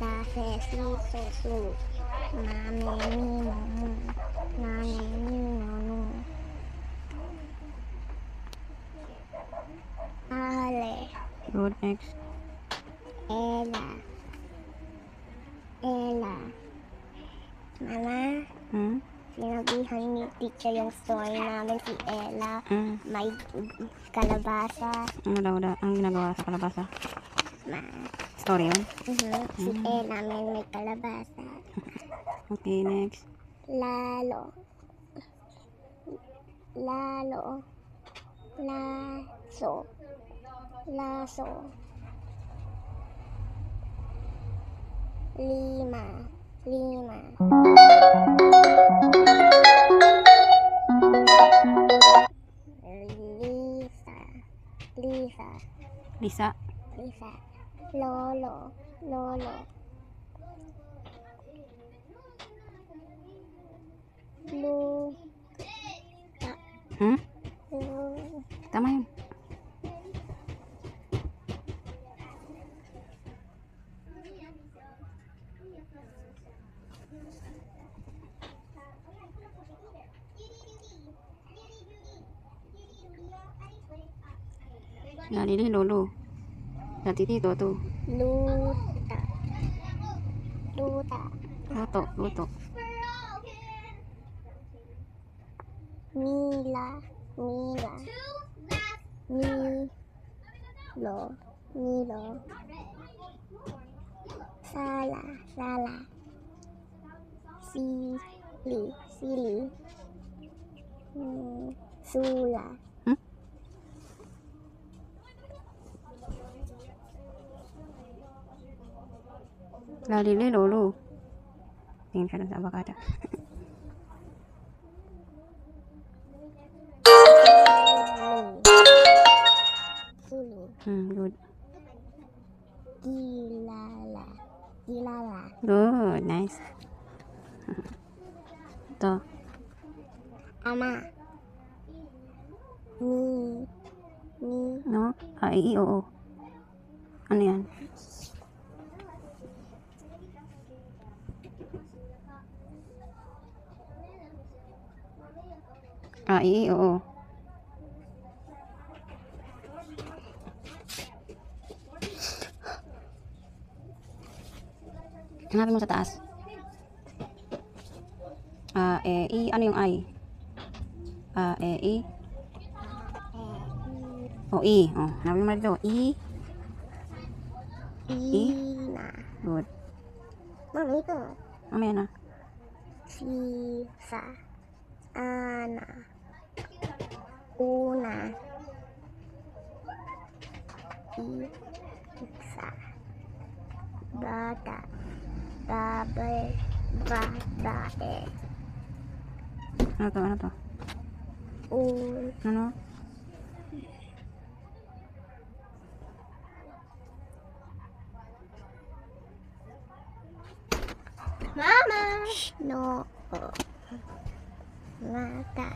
sa, se, si, so, su, na, me, mi, mo, mu, na, ne, mi, no, nu, ale, Good. Next. ela, ela. Mama, Hmm? sinabihan ni teacher yung story namin si Ella. Hmm. May kalabasa. Ang ginagawa sa kalabasa? Ma. Story yun? Si Ella may kalabasa. Okay, next. Lalo. Lalo. Laso. Laso. Lima. Lima. Lisa. Lisa. Lisa. Lisa. Lolo. Lolo. Luta. Hmm? Lu. Tama yun. Lalili lolo. Dati dito to. Luta. Luta. Luto. Luto. Mila. Mila. Milo. Milo. Sala. Sala. Sili. Sili. Sula. Hmm? Lalili lolo. Tingin ka lang sa abakada. Suli. Good. Gilala. Gilala. Good. Nice. Ito. Ama. Ni. No? Oo. Ano yan? Oo. Hanapin mo sa taas. Ano yung I? I. Hanapin mo dito. Ina. Good. Mami ito. Mamaya na. Sisa. Ana. Una. Isa. Bata. Babae. Babae. Ano to? Ano? Mama. No. Mata.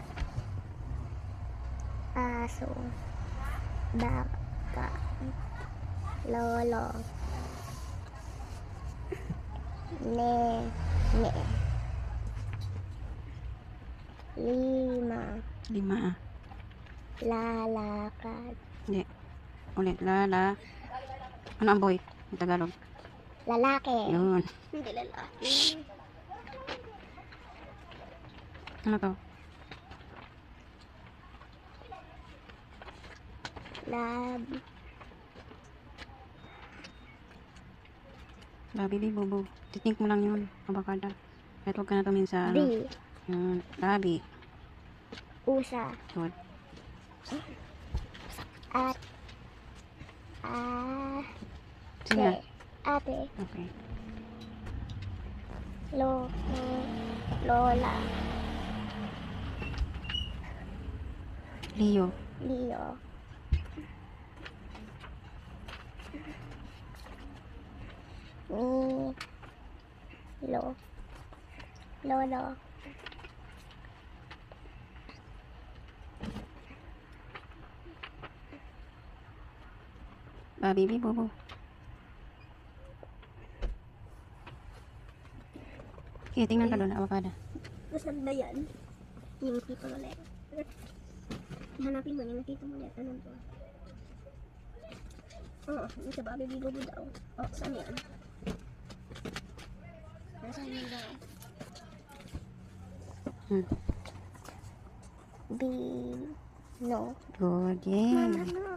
Aso. Baka. Lolo. Ne. Lima. 5. Lalakad. Hindi. Ulit. Lala. Ano ang boy? Yung Tagalog. Lalaki. Yun. Hindi lalaki. Ano to? Labi, bobo. Titink mo lang yun. Abakada. Kahit huwag ka na tumingin sa ano. B. Yun. Labi. Usa. Good. At. Sino yan? Ate. Okay. Lola. Leo. Lolo. Baby, bobo. Okay, tingnan ka doon, avocado. Nasaan ba yan? Yung people ulit. Hanapin mo yung nakita mo ulit. Anong to? Oo, yung sa baby bigobo daw. Oh, saan yan? Nasaan yan daw? B. No. Good, yeah. Mama, no.